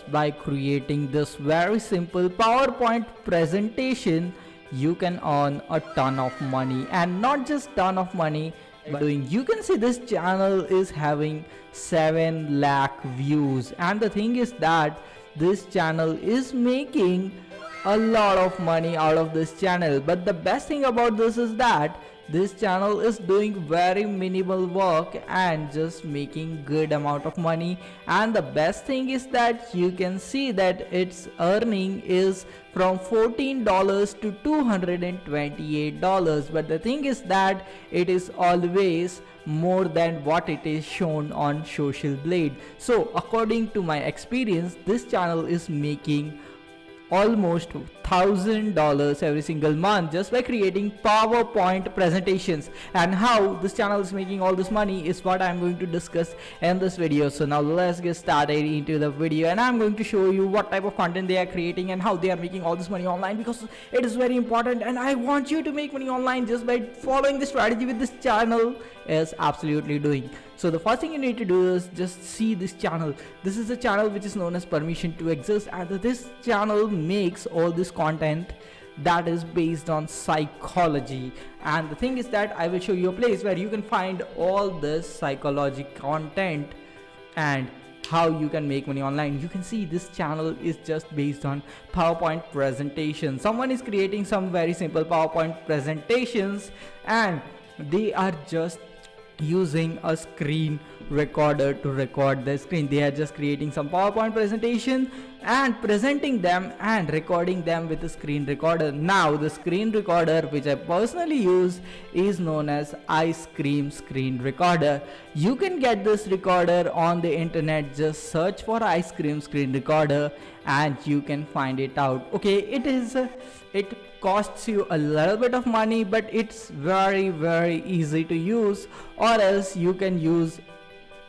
just by creating this very simple PowerPoint presentation, you can earn a ton of money, and not just ton of money. By doing, you can see this channel is having 7 lakh views, and the thing is that this channel is making a lot of money out of this channel. But the best thing about this is that this channel is doing very minimal work and just making good amount of money. And the best thing is that you can see that its earning is from $14 to $228. But the thing is that it is always more than what it is shown on Social Blade. So according to my experience, this channel is making almost $1,000 every single month just by creating PowerPoint presentations. And how this channel is making all this money is what I'm going to discuss in this video. So now let's get started into the video, and I'm going to show you what type of content they are creating and how they are making all this money online, because it is very important and I want you to make money online just by following the strategy with this channel is absolutely doing. So the first thing you need to do is just see this channel. This is a channel which is known as Permission to Exist, and this channel makes all this content that is based on psychology. And the thing is that I will show you a place where you can find all this psychology content and how you can make money online. You can see this channel is just based on PowerPoint presentation. Someone is creating some very simple PowerPoint presentations, and they are just using a screen recorder to record the screen. They are just creating some PowerPoint presentation and presenting them and recording them with a screen recorder. Now the screen recorder which I personally use is known as Ice Cream Screen Recorder. You can get this recorder on the internet. Just search for Ice Cream Screen Recorder and you can find it out. Okay, it costs you a little bit of money, but it's very easy to use, or else you can use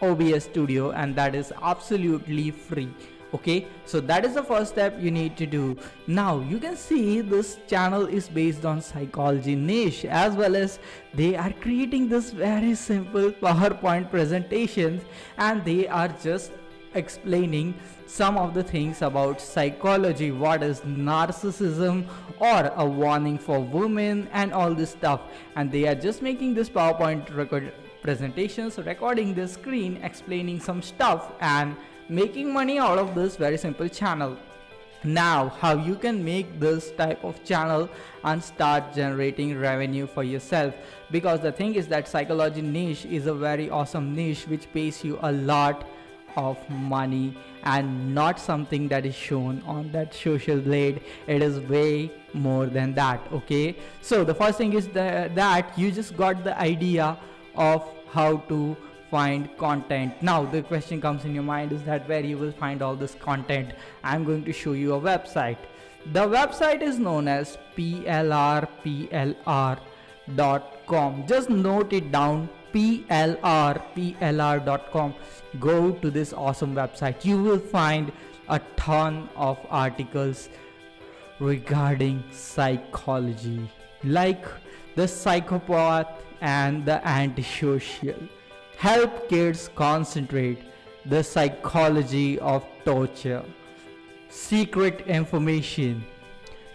OBS Studio, and that is absolutely free. Okay, so that is the first step you need to do. Now you can see this channel is based on psychology niche, as well as they are creating this very simple PowerPoint presentations, and they are just explaining some of the things about psychology, what is narcissism or a warning for women and all this stuff. And they are just making this PowerPoint presentations, recording the screen, explaining some stuff and making money out of this very simple channel. Now how you can make this type of channel and start generating revenue for yourself, because the thing is that psychology niche is a very awesome niche which pays you a lot of money and not something that is shown on that Social Blade. It is way more than that. Okay, so the first thing is that you just got the idea of how to find content. Now the question comes in your mind is that where you will find all this content. I'm going to show you a website. The website is known as plr.com. just note it down, plr.com. Go to this awesome website. You will find a ton of articles regarding psychology, like the psychopath and the antisocial, help kids concentrate, the psychology of torture, secret information,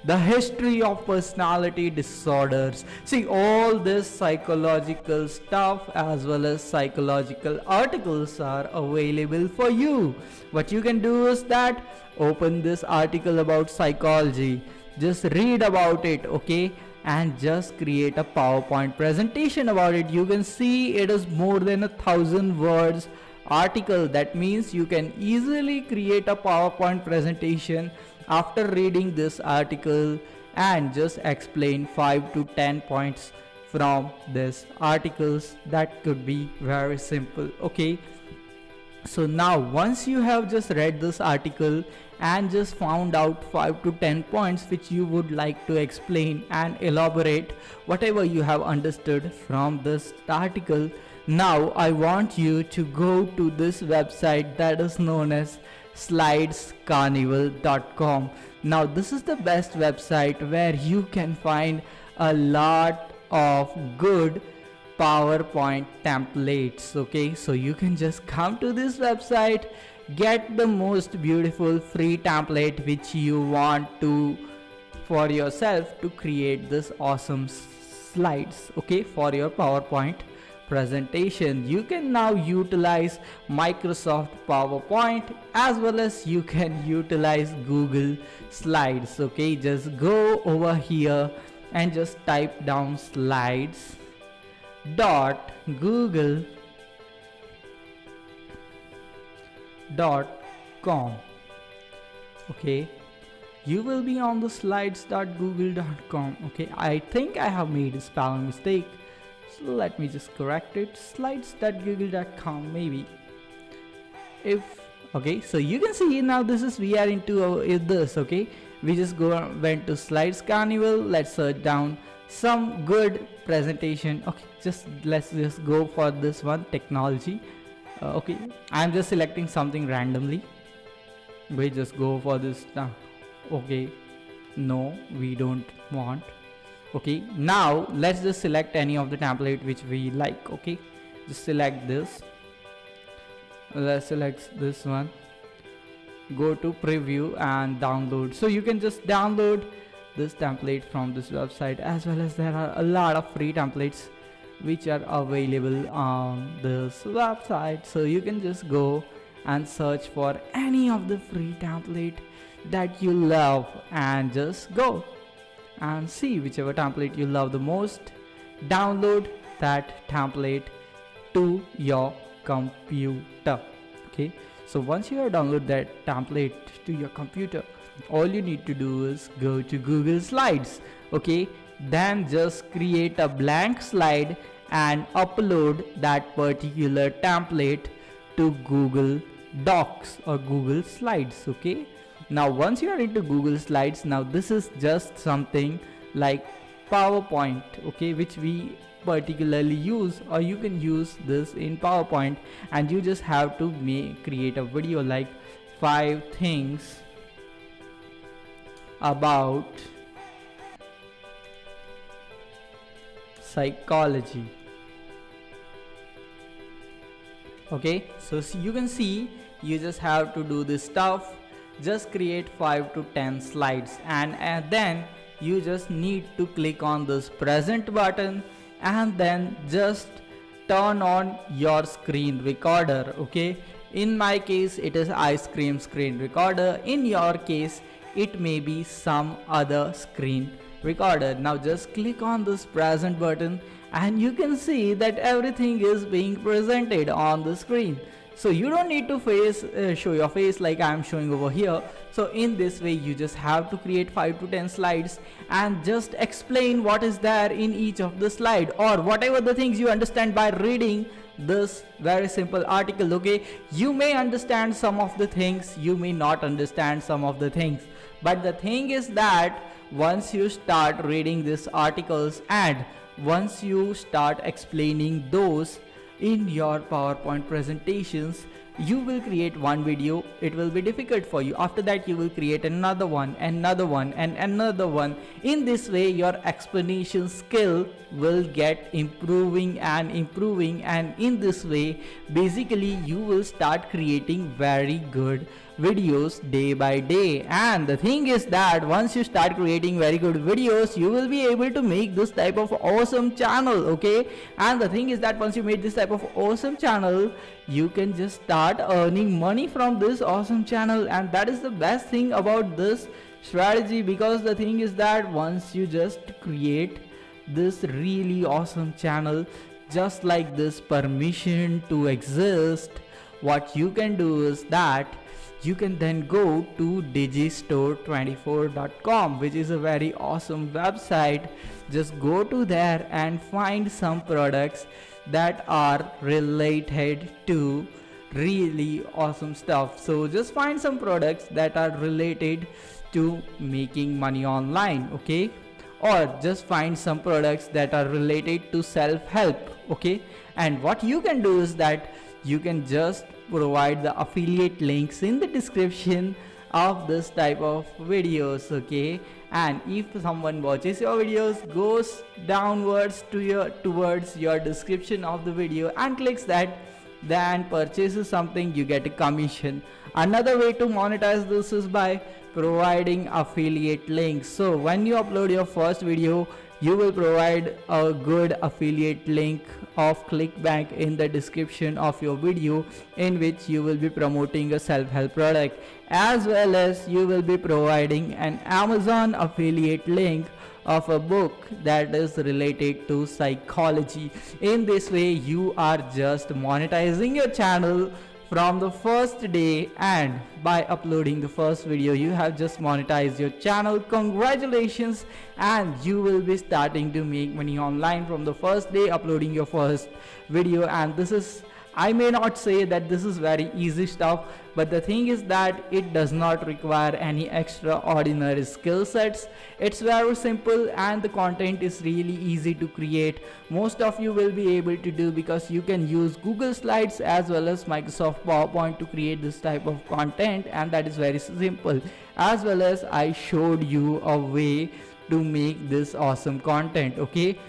the history of personality disorders. See, all this psychological stuff as well as psychological articles are available for you. What you can do is that open this article about psychology, just read about it, okay, and just create a PowerPoint presentation about it. You can see it is more than 1,000 words article. That means you can easily create a PowerPoint presentation after reading this article and just explain 5 to 10 points from this articles. That could be very simple. Okay, so now once you have just read this article and just found out 5 to 10 points which you would like to explain and elaborate whatever you have understood from this article, now I want you to go to this website that is known as slidescarnival.com. Now this is the best website where you can find a lot of good PowerPoint templates. Okay, so you can just come to this website, get the most beautiful free template which you want to for yourself to create this awesome slides, okay, for your PowerPoint presentation. You can now utilize Microsoft PowerPoint as well as you can utilize Google Slides. Okay, just go over here and just type down slides dot google.com. okay, you will be on the slides.google.com. okay, I think I have made a spelling mistake, so let me just correct it. Slides.google.com maybe. If okay, so you can see now this is we are into this. Okay, we just went to Slides Carnival. Let's search down some good presentation. Okay, let's just go for this one, technology. Okay, I'm just selecting something randomly. We just go for this now. Okay, no, we don't want. Okay, now let's just select any of the template which we like. Okay, just select this. Let's select this one. Go to preview and download. So you can just download this template from this website, as well as there are a lot of free templates which are available on this website. So you can just go and search for any of the free template that you love and just go and see whichever template you love the most. Download that template to your computer. Okay, so once you have downloaded that template to your computer, all you need to do is go to Google Slides. Okay, then just create a blank slide and upload that particular template to Google Docs or Google Slides. Okay, now once you are into Google Slides, now this is just something like PowerPoint, okay, which we particularly use, or you can use this in PowerPoint, and you just have to create a video like 5 things about psychology. Okay, so you can see you just have to do this stuff. Just create 5 to 10 slides, and then you just need to click on this present button and then just turn on your screen recorder. Okay, in my case it is ice cream screen recorder. In your case it may be some other screen recorder. Now just click on this present button and you can see that everything is being presented on the screen. So you don't need to show your face like I'm showing over here. So in this way you just have to create 5 to 10 slides and just explain what is there in each of the slide, or whatever the things you understand by reading this very simple article. Okay, you may understand some of the things, you may not understand some of the things, but the thing is that once you start reading these articles and once you start explaining those in your PowerPoint presentations, you will create one video. It will be difficult for you. After that you will create another one, another one, and another one. In this way your explanation skill will get improving and improving, and in this way basically you will start creating very good videos day by day. And the thing is that once you start creating very good videos, you will be able to make this type of awesome channel. Okay, and the thing is that once you make this type of awesome channel, you can just start earning money from this awesome channel. And that is the best thing about this strategy, because the thing is that once you just create this really awesome channel, just like this permission to exist, what you can do is that you can then go to digistore24.com, which is a very awesome website. Just go to there and find some products that are related to really awesome stuff. So just find some products that are related to making money online. Okay, or just find some products that are related to self-help. Okay, and what you can do is that you can just provide the affiliate links in the description of this type of videos. Okay, and if someone watches your videos, goes downwards towards your description of the video and clicks that, then purchases something, you get a commission Another way to monetize this is by providing affiliate links. So when you upload your first video, you will provide a good affiliate link of ClickBank in the description of your video, in which you will be promoting a self-help product, as well as you will be providing an Amazon affiliate link of a book that is related to psychology. In this way, you are just monetizing your channel from the first day, and by uploading the first video you have just monetized your channel. Congratulations, and you will be starting to make money online from the first day uploading your first video. And this is, I may not say that this is very easy stuff, but the thing is that it does not require any extraordinary skill sets. It's very simple, and the content is really easy to create. Most of you will be able to do, because you can use Google Slides as well as Microsoft PowerPoint to create this type of content, and that is very simple. As well as I showed you a way to make this awesome content, okay?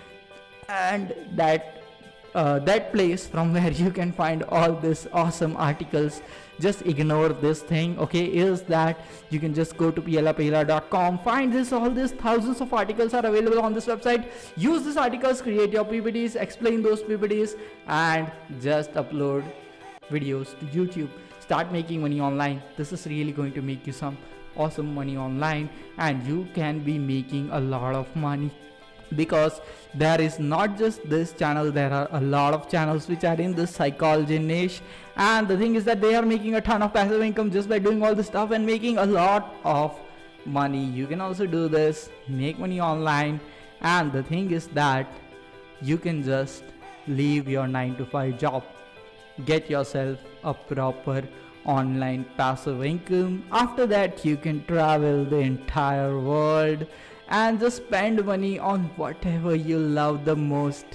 And that place from where you can find all this awesome articles, just ignore this thing, okay, is that you can just go to plapela.com, find all these thousands of articles are available on this website. Use these articles, create your PPTs, explain those PPTs, and just upload videos to YouTube. Start making money online. This is really going to make you some awesome money online, and you can be making a lot of money, because there is not just this channel, there are a lot of channels which are in this psychology niche, and the thing is that they are making a ton of passive income just by doing all this stuff and making a lot of money. You can also do this, make money online, and the thing is that you can just leave your 9 to 5 job, get yourself a proper online passive income. After that, you can travel the entire world and just spend money on whatever you love the most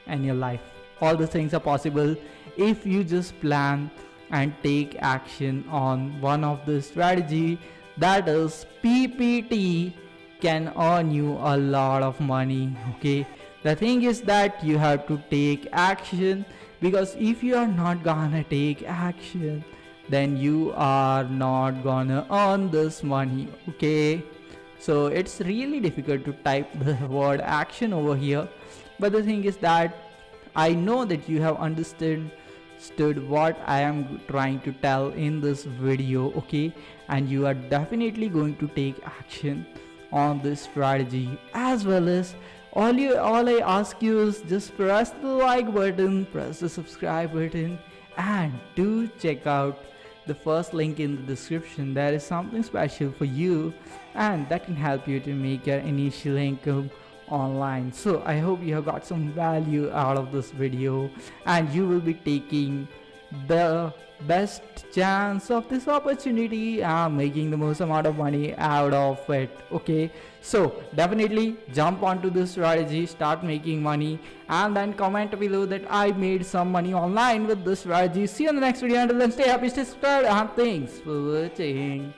in your life. All the things are possible if you just plan and take action on one of the strategy, that is PPT, can earn you a lot of money, okay? The thing is that you have to take action, because if you are not gonna take action, then you are not gonna earn this money, okay? So it's really difficult to type the word action over here, but the thing is that I know that you have understood what I am trying to tell in this video, okay? And you are definitely going to take action on this strategy, as well as all I ask you is just press the like button, press the subscribe button, and do check out the first link in the description. There is something special for you, and that can help you to make your initial income online. So I hope you have got some value out of this video, and you will be taking the best chance of this opportunity and making the most amount of money out of it, okay? So definitely jump onto this strategy, start making money, and then comment below that I made some money online with this strategy. See you in the next video. Until then, stay happy, stay subscribed, and thanks for watching.